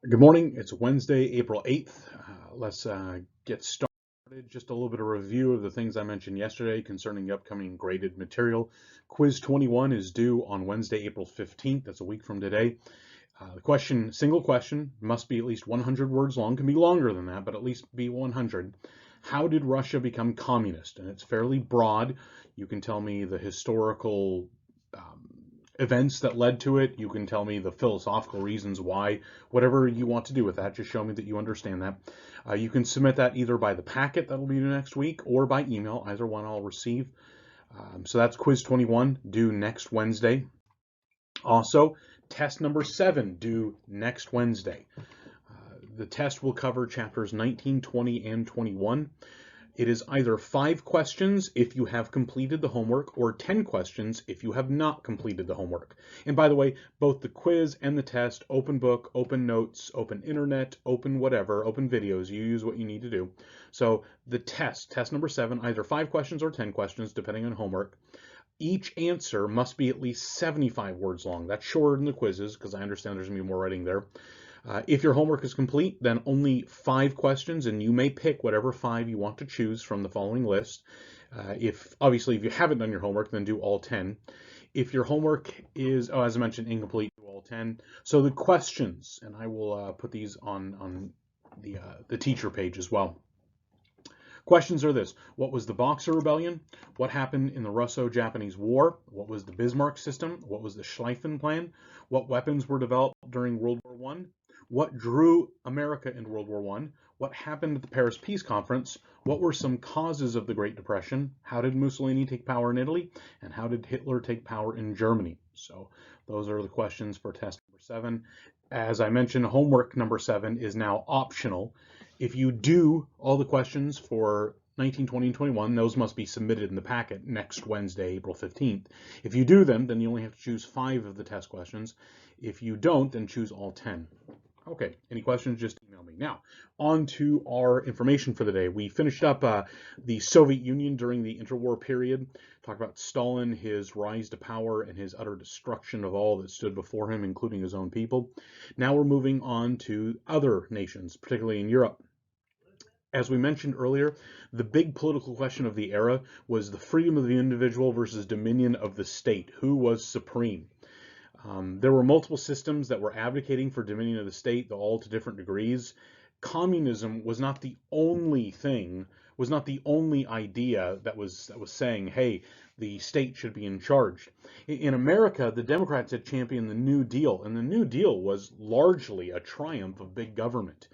Good morning. It's Wednesday, April 8th. Let's get started. Just a little bit of review of the things I mentioned yesterday concerning the upcoming graded material. Quiz 21 is due on Wednesday, April 15th. That's a week from today. The single question, must be at least 100 words long. Can be longer than that, but at least be 100. How did Russia become communist? And it's fairly broad. You can tell me the historical events that led to it. You can tell me the philosophical reasons why, whatever you want to do with that. Just show me that you understand that. You can submit that either by the packet that'll be due next week or by email. Either one I'll receive. So that's quiz 21 due next Wednesday. Also, test number 7 due next Wednesday. The test will cover chapters 19, 20, and 21. It is either 5 questions if you have completed the homework or 10 questions if you have not completed the homework. And by the way, both the quiz and the test, open book, open notes, open internet, open whatever, open videos, you use what you need to do. So the test number 7, either 5 questions or 10 questions, depending on homework. Each answer must be at least 75 words long. That's shorter than the quizzes because I understand there's going to be more writing there. If your homework is complete, then only 5 questions, and you may pick whatever 5 you want to choose from the following list. If you haven't done your homework, then do all 10. If your homework is, as I mentioned, incomplete, do all 10. So the questions, and I will put these on the teacher page as well. Questions are this: what was the Boxer Rebellion? What happened in the Russo-Japanese War? What was the Bismarck system? What was the Schlieffen Plan? What weapons were developed during World War I? What drew America into World War I? What happened at the Paris Peace Conference? What were some causes of the Great Depression? How did Mussolini take power in Italy? And how did Hitler take power in Germany? So those are the questions for test number 7. As I mentioned, homework number 7 is now optional. If you do all the questions for 19, 20, and 21, those must be submitted in the packet next Wednesday, April 15th. If you do them, then you only have to choose 5 of the test questions. If you don't, then choose all 10. Okay, any questions, just email me. Now, on to our information for the day. We finished up the Soviet Union during the interwar period, talked about Stalin, his rise to power, and his utter destruction of all that stood before him, including his own people. Now we're moving on to other nations, particularly in Europe. As we mentioned earlier, the big political question of the era was the freedom of the individual versus dominion of the state. Who was supreme? There were multiple systems that were advocating for dominion of the state, all to different degrees. Communism was not the only thing, was not the only idea that was saying, hey, the state should be in charge. In America, the Democrats had championed the New Deal, and the New Deal was largely a triumph of big government.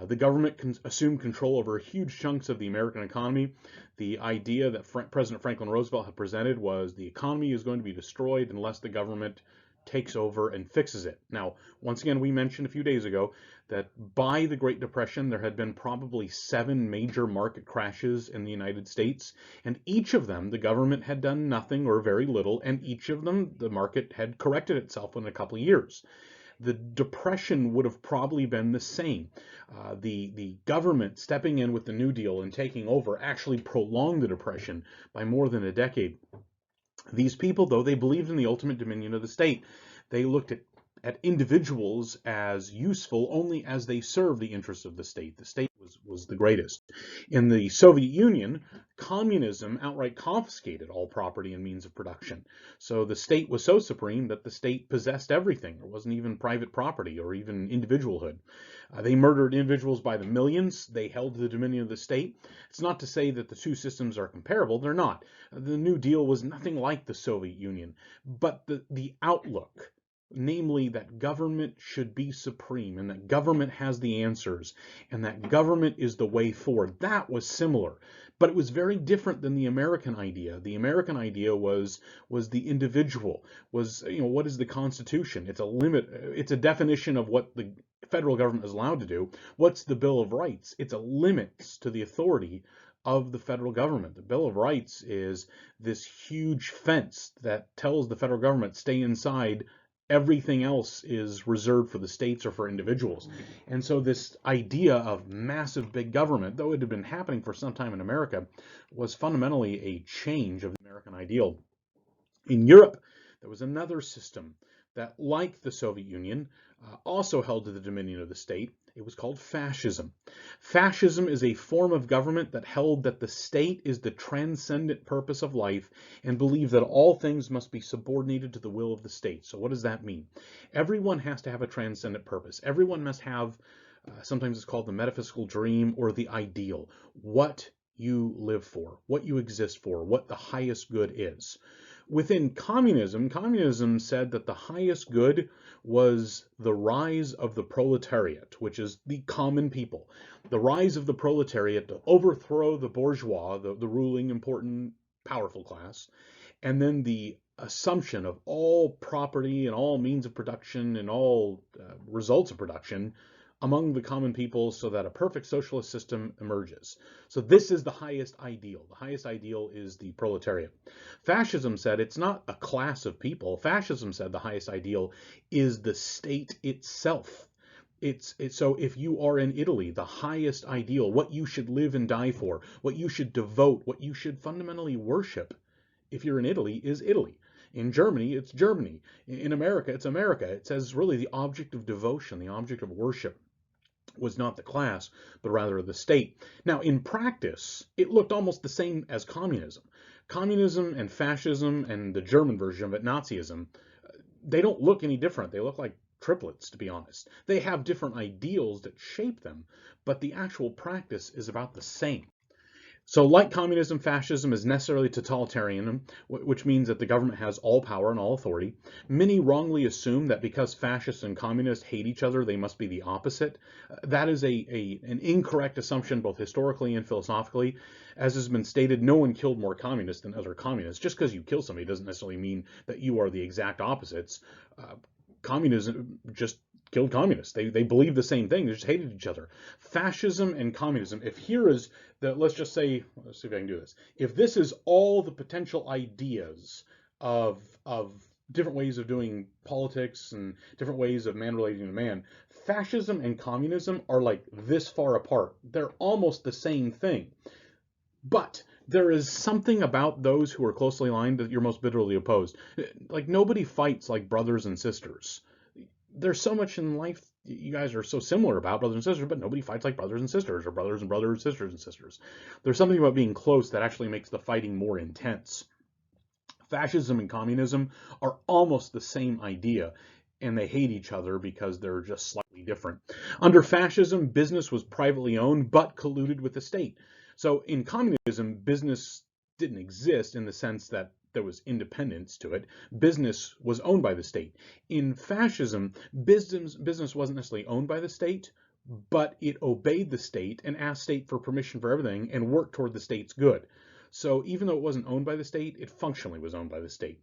The government assumed control over huge chunks of the American economy. The idea that President Franklin Roosevelt had presented was the economy is going to be destroyed unless the government takes over and fixes it. Now, once again, we mentioned a few days ago that by the Great Depression, there had been probably 7 major market crashes in the United States, and each of them, the government had done nothing or very little, and each of them, the market had corrected itself in a couple of years. The Depression would have probably been the same. The government stepping in with the New Deal and taking over actually prolonged the Depression by more than a decade. These people, though, they believed in the ultimate dominion of the state. They looked at individuals as useful only as they served the interests of the state. The state was the greatest. In the Soviet Union, communism outright confiscated all property and means of production. So the state was so supreme that the state possessed everything. There wasn't even private property or even individualhood. They murdered individuals by the millions. They held the dominion of the state. It's not to say that the two systems are comparable. They're not. The New Deal was nothing like the Soviet Union. But the outlook, namely that government should be supreme and that government has the answers and that government is the way forward, that was similar. But it was very different than the American idea. The American idea was the individual, was, what is the Constitution? It's a limit, it's a definition of what the federal government is allowed to do. What's the Bill of Rights? It's a limit to the authority of the federal government. The Bill of Rights is this huge fence that tells the federal government, stay inside. Everything else is reserved for the states or for individuals. And so this idea of massive big government, though it had been happening for some time in America, was fundamentally a change of the American ideal. In Europe, there was another system that, like the Soviet Union, also held to the dominion of the state. It was called fascism. Fascism is a form of government that held that the state is the transcendent purpose of life and believed that all things must be subordinated to the will of the state. So what does that mean? Everyone has to have a transcendent purpose. Everyone must have, sometimes it's called the metaphysical dream or the ideal, what you live for, what you exist for, what the highest good is. Within communism, communism said that the highest good was the rise of the proletariat, which is the common people. The rise of the proletariat to overthrow the bourgeois, the ruling, important, powerful class, and then the assumption of all property and all means of production and all results of production among the common people so that a perfect socialist system emerges. So this is the highest ideal. The highest ideal is the proletariat. Fascism said it's not a class of people. Fascism said the highest ideal is the state itself. So if you are in Italy, the highest ideal, what you should live and die for, what you should devote, what you should fundamentally worship, if you're in Italy, is Italy. In Germany, it's Germany. In America, it's America. It says really the object of devotion, the object of worship was not the class, but rather the state. Now, in practice, it looked almost the same as communism. Communism and fascism and the German version of it, Nazism, they don't look any different. They look like triplets, to be honest. They have different ideals that shape them, but the actual practice is about the same. So like communism, fascism is necessarily totalitarian, which means that the government has all power and all authority. Many wrongly assume that because fascists and communists hate each other, they must be the opposite. That is an incorrect assumption, both historically and philosophically. As has been stated, no one killed more communists than other communists. Just because you kill somebody doesn't necessarily mean that you are the exact opposites. Communism just killed communists. They believed the same thing. They just hated each other. Fascism and communism. If here is the, let's see if I can do this. If this is all the potential ideas of different ways of doing politics and different ways of man relating to man, fascism and communism are like this far apart. They're almost the same thing. But there is something about those who are closely aligned that you're most bitterly opposed. Like nobody fights like brothers and sisters. There's so much in life you guys are so similar about, brothers and sisters, but nobody fights like brothers and sisters, or brothers and brothers, sisters and sisters. There's something about being close that actually makes the fighting more intense. Fascism and communism are almost the same idea, and they hate each other because they're just slightly different. Under fascism, business was privately owned but colluded with the state. So in communism, business didn't exist in the sense that there was independence to it. Business was owned by the state. In fascism, business wasn't necessarily owned by the state, but it obeyed the state and asked state for permission for everything and worked toward the state's good. So even though it wasn't owned by the state, it functionally was owned by the state.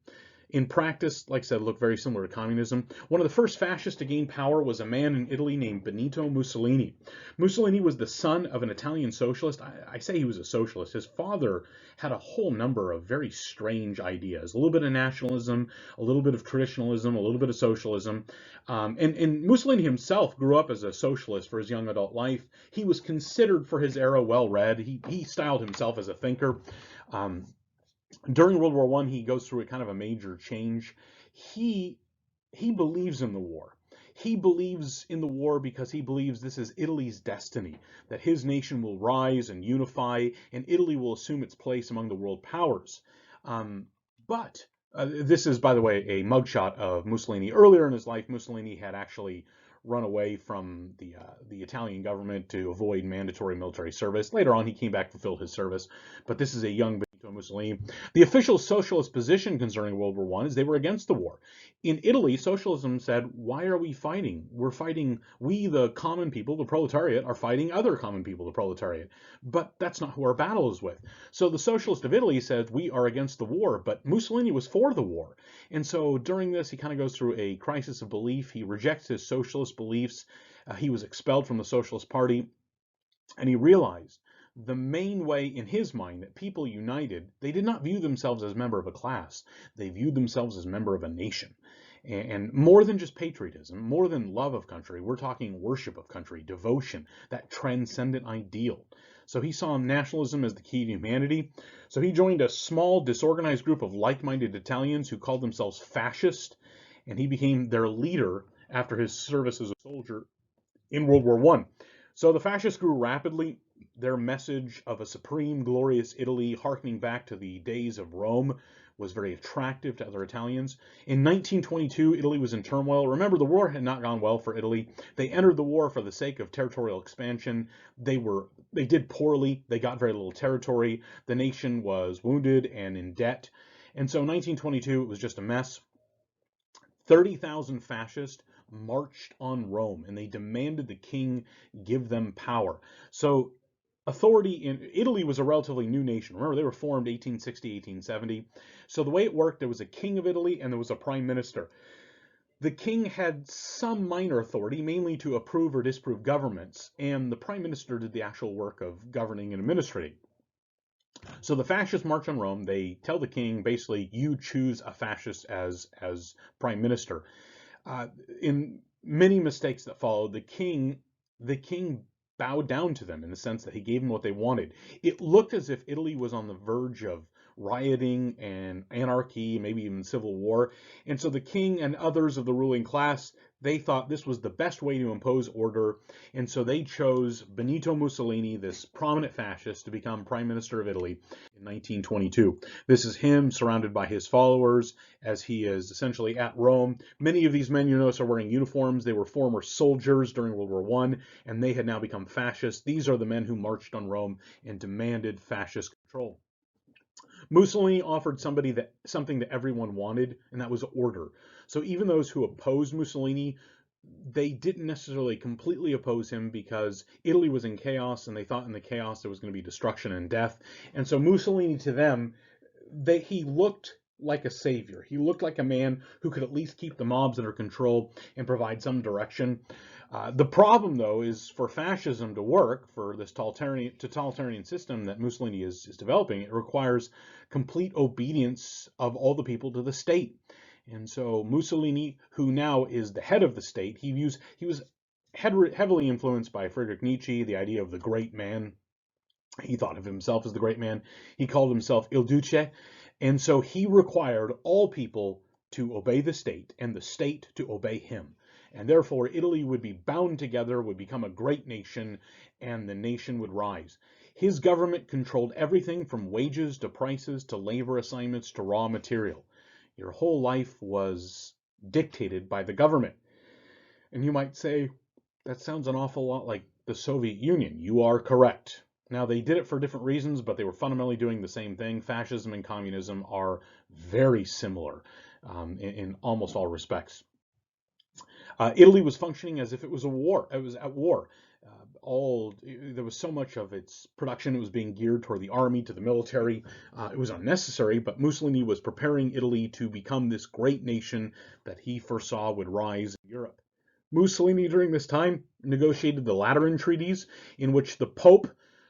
In practice, like I said, looked very similar to communism. One of the first fascists to gain power was a man in Italy named Benito Mussolini. Mussolini was the son of an Italian socialist. I say he was a socialist. His father had a whole number of very strange ideas, a little bit of nationalism, a little bit of traditionalism, a little bit of socialism. And Mussolini himself grew up as a socialist for his young adult life. He was considered for his era well-read. He styled himself as a thinker. During World War I, he goes through a kind of a major change. He believes in the war. He believes in the war because he believes this is Italy's destiny, that his nation will rise and unify, and Italy will assume its place among the world powers. But this is, by the way, a mugshot of Mussolini. Earlier in his life, Mussolini had actually run away from the Italian government to avoid mandatory military service. Later on, he came back, fulfilled his service. But this is a young Benito Mussolini. The official socialist position concerning World War I is they were against the war. In Italy, socialism said, why are we fighting? We're fighting, we the common people, the proletariat, are fighting other common people, the proletariat. But that's not who our battle is with. So the socialist of Italy said, we are against the war, but Mussolini was for the war. And so during this, he kind of goes through a crisis of belief. He rejects his socialist beliefs. He was expelled from the Socialist Party, and he realized the main way in his mind that people united, they did not view themselves as member of a class. They viewed themselves as member of a nation. And more than just patriotism, more than love of country, we're talking worship of country, devotion, that transcendent ideal. So he saw nationalism as the key to humanity. So he joined a small, disorganized group of like-minded Italians who called themselves fascist, and he became their leader after his service as a soldier in World War I. So the fascists grew rapidly. Their message of a supreme, glorious Italy, harkening back to the days of Rome, was very attractive to other Italians. In 1922, Italy was in turmoil. Remember, the war had not gone well for Italy. They entered the war for the sake of territorial expansion. They did poorly. They got very little territory. The nation was wounded and in debt. And so 1922, it was just a mess. 30,000 fascists marched on Rome and they demanded the king give them power. So authority in Italy was a relatively new nation. Remember, they were formed 1860, 1870. So the way it worked, there was a king of Italy and there was a prime minister. The king had some minor authority, mainly to approve or disapprove governments, and the prime minister did the actual work of governing and administrating. So the fascists march on Rome. They tell the king, basically, you choose a fascist as prime minister. In many mistakes that followed, the king bowed down to them in the sense that he gave them what they wanted. It looked as if Italy was on the verge of rioting and anarchy, maybe even civil war. And so the king and others of the ruling class, they thought this was the best way to impose order. And so they chose Benito Mussolini, this prominent fascist, to become prime minister of Italy in 1922. This is him surrounded by his followers as he is essentially at Rome. Many of these men, you notice, are wearing uniforms. They were former soldiers during World War I, and they had now become fascists. These are the men who marched on Rome and demanded fascist control. Mussolini offered something that everyone wanted, and that was order. So even those who opposed Mussolini, they didn't necessarily completely oppose him because Italy was in chaos, and they thought in the chaos there was going to be destruction and death. And so Mussolini, to them, he looked like a savior. He looked like a man who could at least keep the mobs under control and provide some direction. The problem, though, is for fascism to work, for this totalitarian system that Mussolini is developing, it requires complete obedience of all the people to the state. And so Mussolini, who now is the head of the state, he was heavily influenced by Friedrich Nietzsche, the idea of the great man. He thought of himself as the great man. He called himself Il Duce. And so he required all people to obey the state and the state to obey him. And therefore, Italy would be bound together, would become a great nation, and the nation would rise. His government controlled everything from wages to prices to labor assignments to raw material. Your whole life was dictated by the government. And you might say, that sounds an awful lot like the Soviet Union. You are correct. Now, they did it for different reasons, but they were fundamentally doing the same thing. Fascism and communism are very similar in almost all respects. Italy was functioning as if it was a war. It was at war. There was so much of its production, it was being geared toward the army, to the military. It was unnecessary, but Mussolini was preparing Italy to become this great nation that he foresaw would rise in Europe. Mussolini, during this time, negotiated the Lateran treaties, in which the Pope,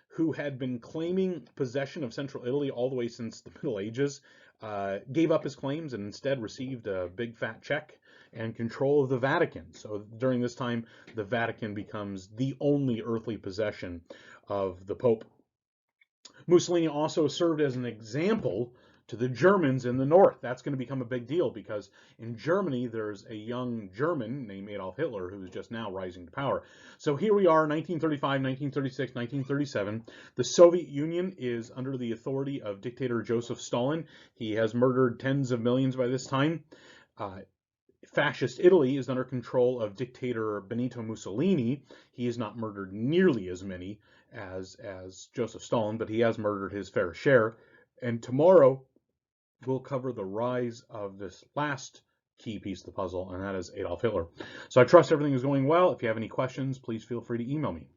who had been claiming possession of central Italy all the way since the Middle Ages, gave up his claims and instead received a big fat check and control of the Vatican. So during this time, the Vatican becomes the only earthly possession of the Pope. Mussolini also served as an example to the Germans in the north. That's going to become a big deal because in Germany, there's a young German named Adolf Hitler who is just now rising to power. So here we are, 1935, 1936, 1937. The Soviet Union is under the authority of dictator Joseph Stalin. He has murdered tens of millions by this time. Fascist Italy is under control of dictator Benito Mussolini. He has not murdered nearly as many as Joseph Stalin, but he has murdered his fair share. And tomorrow, we'll cover the rise of this last key piece of the puzzle, and that is Adolf Hitler. So I trust everything is going well. If you have any questions, please feel free to email me.